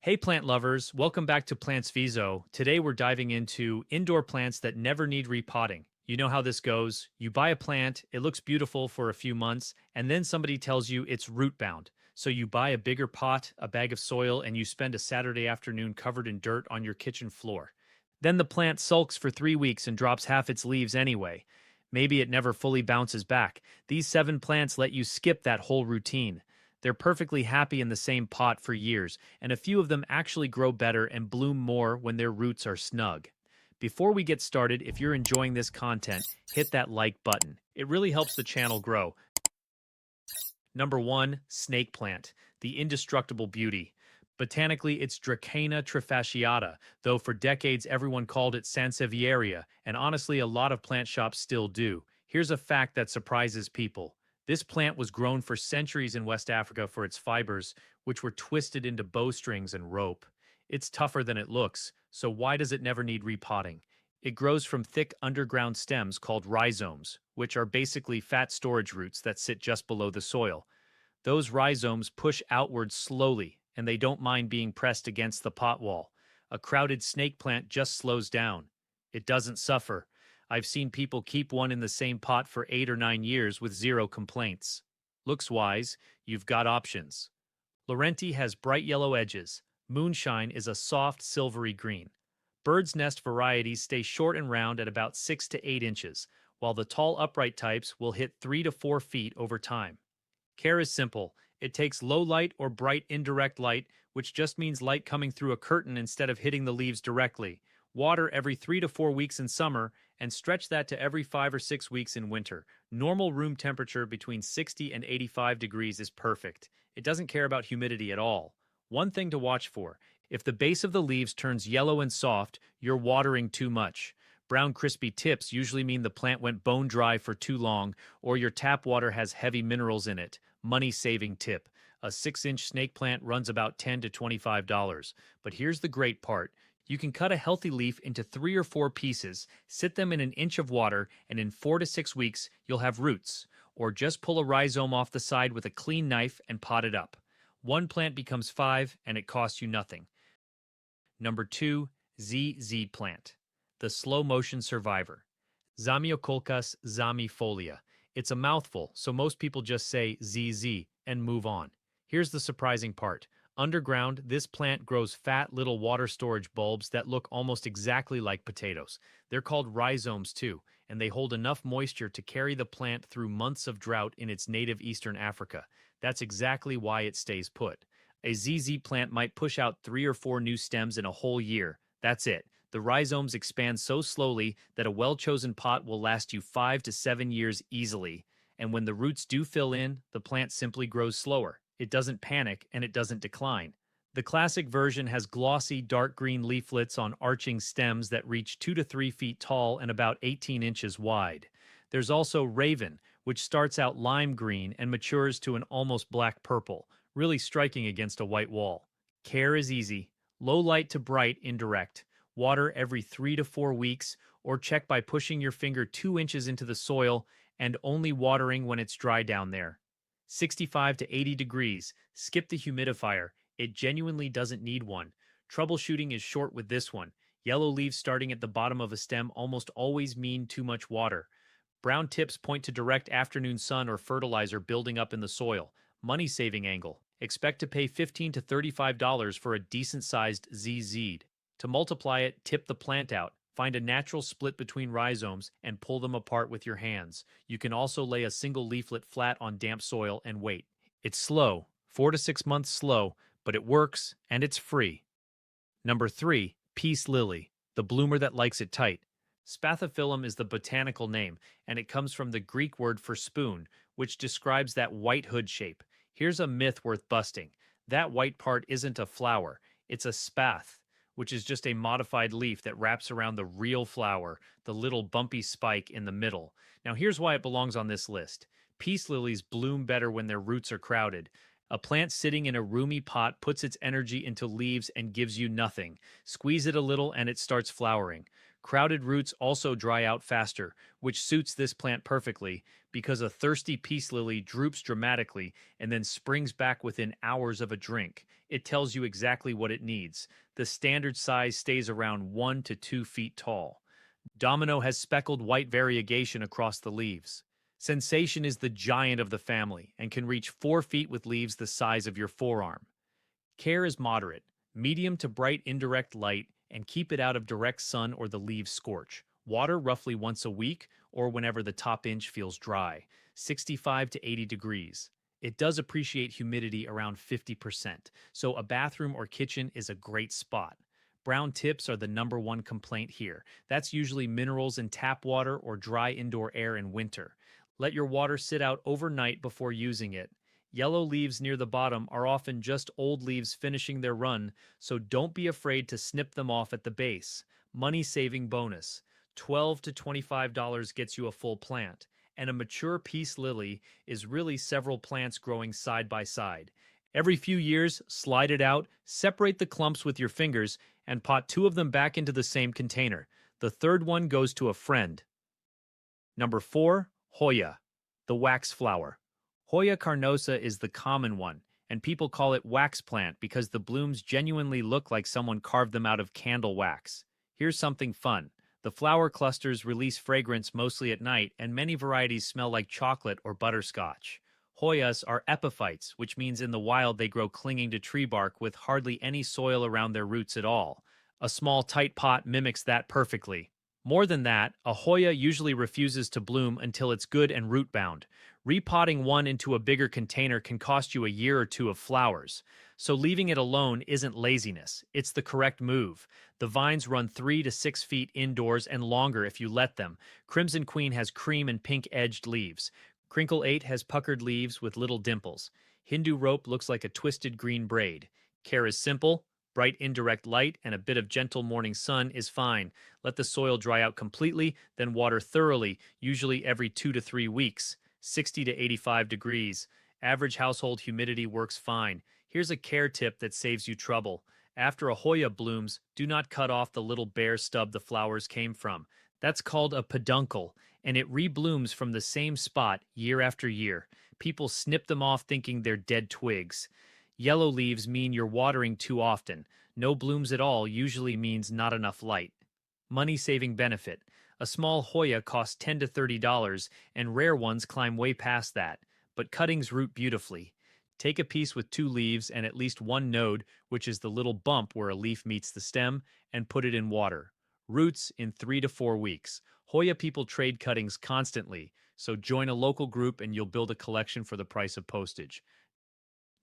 Hey plant lovers, welcome back to Plants Viso. Today we're diving into indoor plants that never need repotting. You know how this goes. You buy a plant, it looks beautiful for a few months, and then somebody tells you it's root bound. So you buy a bigger pot, a bag of soil, and you spend a Saturday afternoon covered in dirt on your kitchen floor. Then the plant sulks for 3 weeks and drops half its leaves anyway. Maybe it never fully bounces back. These 7 plants let you skip that whole routine. They're perfectly happy in the same pot for years, and a few of them actually grow better and bloom more when their roots are snug. Before we get started, if you're enjoying this content, hit that like button. It really helps the channel grow. Number 1, snake plant, the indestructible beauty. Botanically, it's Dracaena trifasciata, though for decades everyone called it Sansevieria, and honestly, a lot of plant shops still do. Here's a fact that surprises people. This plant was grown for centuries in West Africa for its fibers, which were twisted into bowstrings and rope. It's tougher than it looks, so why does it never need repotting? It grows from thick underground stems called rhizomes, which are basically fat storage roots that sit just below the soil. Those rhizomes push outward slowly, and they don't mind being pressed against the pot wall. A crowded snake plant just slows down. It doesn't suffer. I've seen people keep one in the same pot for 8 or 9 years with zero complaints. Looks wise, you've got options. Laurenti has bright yellow edges. Moonshine is a soft silvery green. Bird's nest varieties stay short and round at about 6 to 8 inches, while the tall upright types will hit 3 to 4 feet over time. Care is simple. It takes low light or bright indirect light, which just means light coming through a curtain instead of hitting the leaves directly. Water every 3 to 4 weeks in summer, and stretch that to every 5 or 6 weeks in winter. Normal room temperature between 60 and 85 degrees is perfect. It doesn't care about humidity at all. One thing to watch for: if the base of the leaves turns yellow and soft, you're watering too much. Brown crispy tips usually mean the plant went bone dry for too long, or your tap water has heavy minerals in it. Money-saving tip: a 6-inch snake plant runs about $10 to $25. But here's the great part. You can cut a healthy leaf into 3 or 4 pieces, sit them in an inch of water, and in 4 to 6 weeks, you'll have roots. Or just pull a rhizome off the side with a clean knife and pot it up. One plant becomes 5, and it costs you nothing. Number 2, ZZ plant, the slow motion survivor. Zamioculcas zamifolia. It's a mouthful, so most people just say ZZ and move on. Here's the surprising part. Underground, this plant grows fat little water storage bulbs that look almost exactly like potatoes. They're called rhizomes too, and they hold enough moisture to carry the plant through months of drought in its native eastern Africa. That's exactly why it stays put. A ZZ plant might push out 3 or 4 new stems in a whole year. That's it. The rhizomes expand so slowly that a well-chosen pot will last you 5 to 7 years easily. And when the roots do fill in, the plant simply grows slower. It doesn't panic, and it doesn't decline. The classic version has glossy dark green leaflets on arching stems that reach 2 to 3 feet tall and about 18 inches wide. There's also Raven, which starts out lime green and matures to an almost black purple, really striking against a white wall. Care is easy. Low light to bright indirect. Water every 3 to 4 weeks, or check by pushing your finger 2 inches into the soil and only watering when it's dry down there. 65 to 80 degrees. Skip the humidifier. It genuinely doesn't need one. Troubleshooting is short with this one. Yellow leaves starting at the bottom of a stem almost always mean too much water. Brown tips point to direct afternoon sun or fertilizer building up in the soil. Money-saving angle. Expect to pay $15 to $35 for a decent-sized ZZ. To multiply it, tip the plant out. Find a natural split between rhizomes and pull them apart with your hands. You can also lay a single leaflet flat on damp soil and wait. It's slow, 4 to 6 months slow, but it works and it's free. Number 3, peace lily, the bloomer that likes it tight. Spathiphyllum is the botanical name, and it comes from the Greek word for spoon, which describes that white hood shape. Here's a myth worth busting. That white part isn't a flower, it's a spath, which is just a modified leaf that wraps around the real flower, the little bumpy spike in the middle. Now here's why it belongs on this list. Peace lilies bloom better when their roots are crowded. A plant sitting in a roomy pot puts its energy into leaves and gives you nothing. Squeeze it a little and it starts flowering. Crowded roots also dry out faster, which suits this plant perfectly because a thirsty peace lily droops dramatically and then springs back within hours of a drink. It tells you exactly what it needs. The standard size stays around 1 to 2 feet tall. Domino has speckled white variegation across the leaves. Sensation is the giant of the family and can reach 4 feet with leaves the size of your forearm. Care is moderate, medium to bright indirect light, and keep it out of direct sun or the leaves scorch. Water roughly once a week or whenever the top inch feels dry, 65 to 80 degrees. It does appreciate humidity around 50%, so a bathroom or kitchen is a great spot. Brown tips are the #1 complaint here. That's usually minerals in tap water or dry indoor air in winter. Let your water sit out overnight before using it. Yellow leaves near the bottom are often just old leaves finishing their run, so don't be afraid to snip them off at the base. Money saving bonus. $12 to $25 gets you a full plant, and a mature peace lily is really several plants growing side by side. Every few years, slide it out, separate the clumps with your fingers, and pot 2 of them back into the same container. The third one goes to a friend. Number 4, Hoya, the wax flower. Hoya carnosa is the common one, and people call it wax plant because the blooms genuinely look like someone carved them out of candle wax. Here's something fun. The flower clusters release fragrance mostly at night, and many varieties smell like chocolate or butterscotch. Hoyas are epiphytes, which means in the wild they grow clinging to tree bark with hardly any soil around their roots at all. A small tight pot mimics that perfectly. More than that, a Hoya usually refuses to bloom until it's good and root-bound. Repotting one into a bigger container can cost you a year or two of flowers. So leaving it alone isn't laziness, it's the correct move. The vines run 3 to 6 feet indoors and longer if you let them. Crimson Queen has cream and pink-edged leaves. Crinkle 8 has puckered leaves with little dimples. Hindu Rope looks like a twisted green braid. Care is simple. Bright indirect light and a bit of gentle morning sun is fine. Let the soil dry out completely, then water thoroughly, usually every 2 to 3 weeks. 60 to 85 degrees. Average household humidity works fine. Here's a care tip that saves you trouble. After a Hoya blooms, do not cut off the little bare stub the flowers came from. That's called a peduncle, and it reblooms from the same spot year after year. People snip them off thinking they're dead twigs. Yellow leaves mean you're watering too often. No blooms at all usually means not enough light. Money-saving benefit. A small Hoya costs $10 to $30, and rare ones climb way past that. But cuttings root beautifully. Take a piece with 2 leaves and at least 1 node, which is the little bump where a leaf meets the stem, and put it in water. Roots in 3 to 4 weeks. Hoya people trade cuttings constantly, so join a local group and you'll build a collection for the price of postage.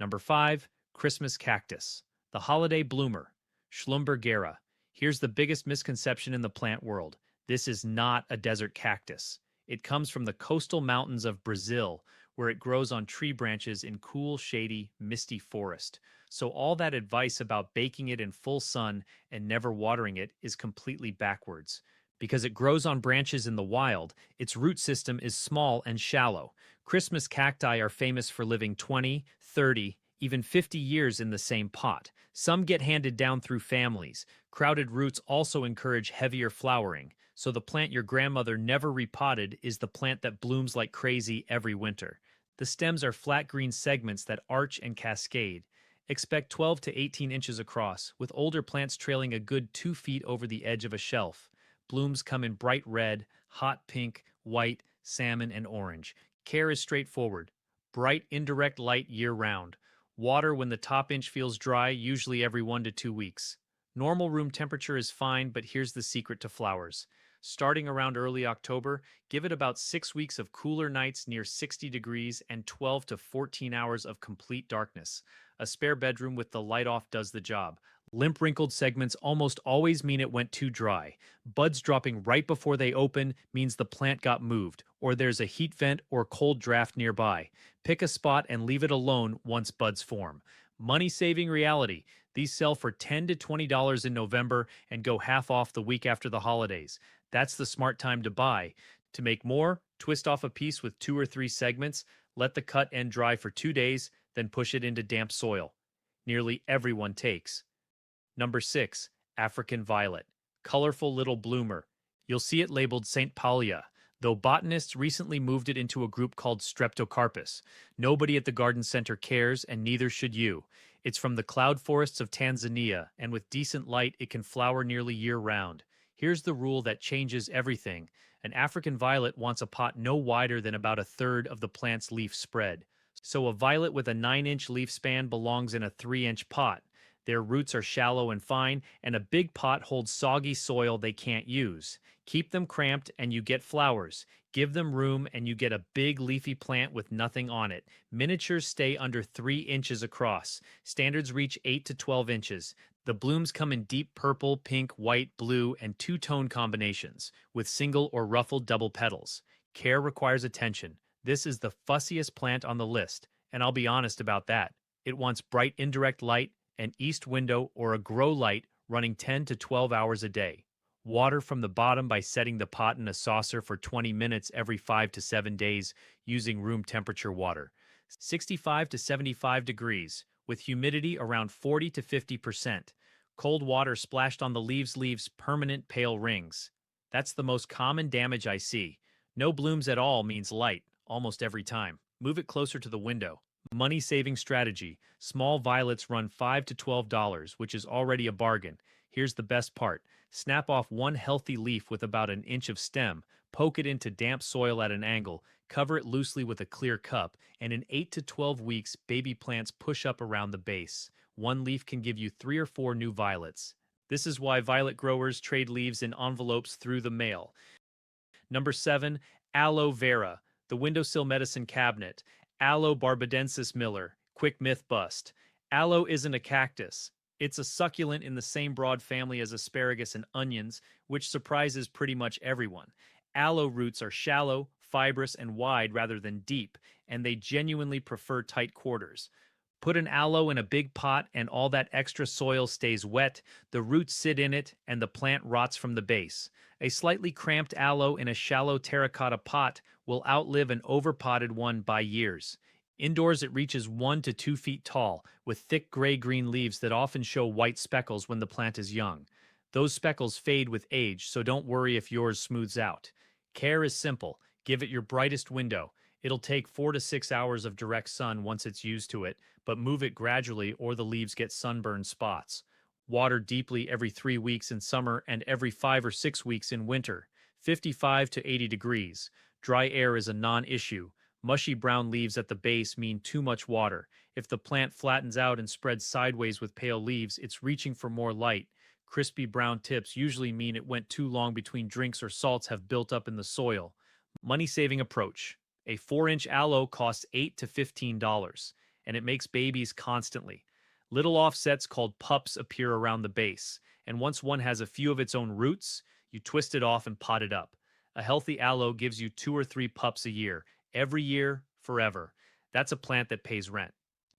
Number 5, Christmas cactus, the holiday bloomer, Schlumbergera. Here's the biggest misconception in the plant world. This is not a desert cactus. It comes from the coastal mountains of Brazil, where it grows on tree branches in cool, shady, misty forest. So all that advice about baking it in full sun and never watering it is completely backwards. Because it grows on branches in the wild, its root system is small and shallow. Christmas cacti are famous for living 20, 30, even 50 years in the same pot. Some get handed down through families. Crowded roots also encourage heavier flowering, so the plant your grandmother never repotted is the plant that blooms like crazy every winter. The stems are flat green segments that arch and cascade. Expect 12 to 18 inches across, with older plants trailing a good 2 feet over the edge of a shelf. Blooms come in bright red, hot pink, white, salmon, and orange. Care is straightforward. Bright indirect light year-round. Water when the top inch feels dry, usually every 1 to 2 weeks. Normal room temperature is fine, but here's the secret to flowers. Starting around early October, give it about 6 weeks of cooler nights near 60 degrees and 12 to 14 hours of complete darkness. A spare bedroom with the light off does the job. Limp wrinkled segments almost always mean it went too dry. Buds dropping right before they open means the plant got moved, or there's a heat vent or cold draft nearby. Pick a spot and leave it alone once buds form. Money-saving reality. These sell for $10 to $20 in November and go half off the week after the holidays. That's the smart time to buy. To make more, twist off a piece with 2 or 3 segments, let the cut end dry for 2 days, then push it into damp soil. Nearly everyone takes. Number 6, African violet, colorful little bloomer. You'll see it labeled St. Paulia, though botanists recently moved it into a group called Streptocarpus. Nobody at the garden center cares, and neither should you. It's from the cloud forests of Tanzania, and with decent light, it can flower nearly year-round. Here's the rule that changes everything. An African violet wants a pot no wider than about a third of the plant's leaf spread. So a violet with a 9-inch leaf span belongs in a 3-inch pot. Their roots are shallow and fine, and a big pot holds soggy soil they can't use. Keep them cramped and you get flowers. Give them room and you get a big leafy plant with nothing on it. Miniatures stay under 3 inches across. Standards reach 8 to 12 inches. The blooms come in deep purple, pink, white, blue, and two-tone combinations, with single or ruffled double petals. Care requires attention. This is the fussiest plant on the list, and I'll be honest about that. It wants bright indirect light, an east window, or a grow light running 10 to 12 hours a day. Water from the bottom by setting the pot in a saucer for 20 minutes every 5 to 7 days using room temperature water. 65 to 75 degrees, with humidity around 40 to 50%. Cold water splashed on the leaves leaves permanent pale rings. That's the most common damage I see. No blooms at all means light, almost every time. Move it closer to the window. Money-saving strategy. Small violets run $5 to $12, which is already a bargain. Here's the best part. Snap off one healthy leaf with about an inch of stem, poke it into damp soil at an angle, cover it loosely with a clear cup, and in 8 to 12 weeks, baby plants push up around the base. One leaf can give you 3 or 4 new violets. This is why violet growers trade leaves in envelopes through the mail. Number 7, Aloe Vera, the windowsill medicine cabinet. Aloe barbadensis Miller, quick myth bust. Aloe isn't a cactus. It's a succulent in the same broad family as asparagus and onions, which surprises pretty much everyone. Aloe roots are shallow, fibrous, and wide rather than deep, and they genuinely prefer tight quarters. Put an aloe in a big pot and all that extra soil stays wet, the roots sit in it, and the plant rots from the base. A slightly cramped aloe in a shallow terracotta pot will outlive an overpotted one by years. Indoors, it reaches 1 to 2 feet tall, with thick gray-green leaves that often show white speckles when the plant is young. Those speckles fade with age, so don't worry if yours smooths out. Care is simple. Give it your brightest window. It'll take 4 to 6 hours of direct sun once it's used to it, but move it gradually or the leaves get sunburned spots. Water deeply every 3 weeks in summer and every 5 or 6 weeks in winter. 55 to 80 degrees. Dry air is a non-issue. Mushy brown leaves at the base mean too much water. If the plant flattens out and spreads sideways with pale leaves, it's reaching for more light. Crispy brown tips usually mean it went too long between drinks or salts have built up in the soil. Money-saving approach. A 4-inch aloe costs $8 to $15, and it makes babies constantly. Little offsets called pups appear around the base, and once one has a few of its own roots, you twist it off and pot it up. A healthy aloe gives you 2 or 3 pups a year, every year, forever. That's a plant that pays rent.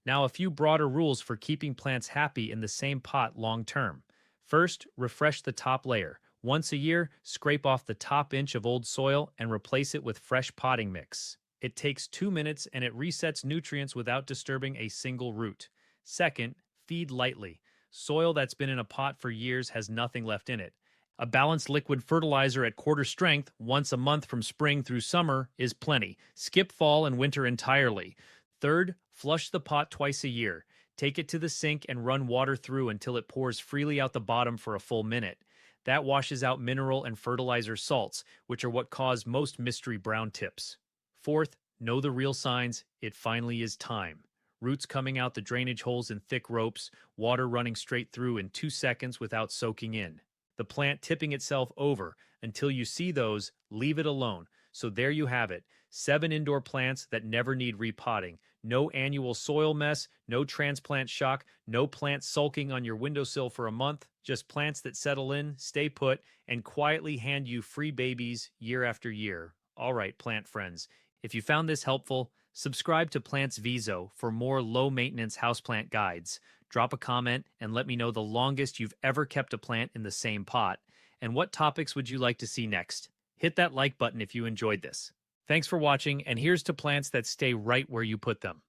Now, a few broader rules for keeping plants happy in the same pot long term. First, refresh the top layer. Once a year, scrape off the top inch of old soil and replace it with fresh potting mix. It takes 2 minutes and it resets nutrients without disturbing a single root. Second, feed lightly. Soil that's been in a pot for years has nothing left in it. A balanced liquid fertilizer at quarter strength once a month from spring through summer is plenty. Skip fall and winter entirely. Third, flush the pot twice a year. Take it to the sink and run water through until it pours freely out the bottom for a full minute. That washes out mineral and fertilizer salts, which are what cause most mystery brown tips. Fourth, know the real signs. It finally is time. Roots coming out the drainage holes in thick ropes, water running straight through in 2 seconds without soaking in. The plant tipping itself over. Until you see those, leave it alone. So there you have it. 7 indoor plants that never need repotting. No annual soil mess, no transplant shock, no plants sulking on your windowsill for a month. Just plants that settle in, stay put, and quietly hand you free babies year after year. All right, plant friends. If you found this helpful, subscribe to Plants Viso for more low-maintenance houseplant guides. Drop a comment and let me know the longest you've ever kept a plant in the same pot, and what topics would you like to see next. Hit that like button if you enjoyed this. Thanks for watching, and here's to plants that stay right where you put them.